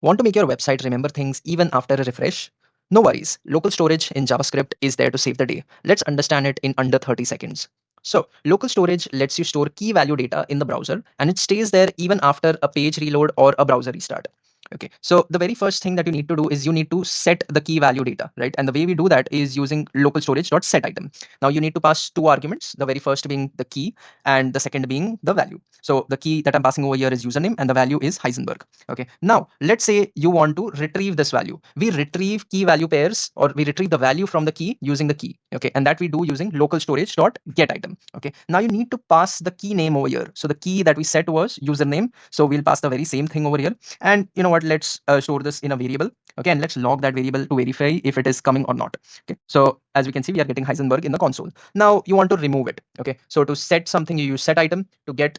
Want to make your website remember things even after a refresh? No worries. Local storage in JavaScript is there to save the day. Let's understand it in under 30 seconds. So, local storage lets you store key value data in the browser and it stays there even after a page reload or a browser restart. Okay, so the very first thing that you need to do is you need to set the key value data, right? And the way we do that is using localStorage.setItem. Now you need to pass two arguments, the very first being the key and the second being the value. So the key that I'm passing over here is username and the value is Heisenberg. Okay, now let's say you want to retrieve this value. We retrieve key value pairs, or we retrieve the value from the key using the key. Okay, and that we do using localStorage.getItem. Okay, now you need to pass the key name over here. So the key that we set was username, so we'll pass the very same thing over here. And you know what, let's store this in a variable. Okay, and let's log that variable to verify if it is coming or not. Okay, so as we can see, we are getting Heisenberg in the console. Now you want to remove it. Okay, so to set something, you use setItem. To get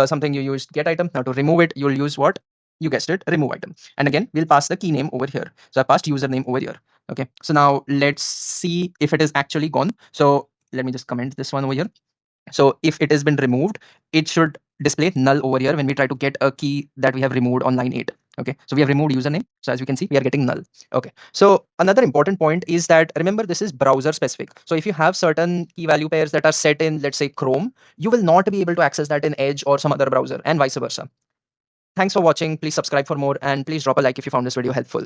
something, you use getItem. Now to remove it, you'll use what? You guessed it, removeItem. And again, we'll pass the key name over here. So I passed username over here. Okay, so now let's see if it is actually gone. So let me just comment this one over here. So if it has been removed, it should display null over here when we try to get a key that we have removed on line 8. Okay, so we have removed username. So as we can see, we are getting null. Okay, so another important point is that remember, this is browser specific. So if you have certain key value pairs that are set in, let's say, Chrome, you will not be able to access that in Edge or some other browser, and vice versa. Thanks for watching. Please subscribe for more and please drop a like if you found this video helpful.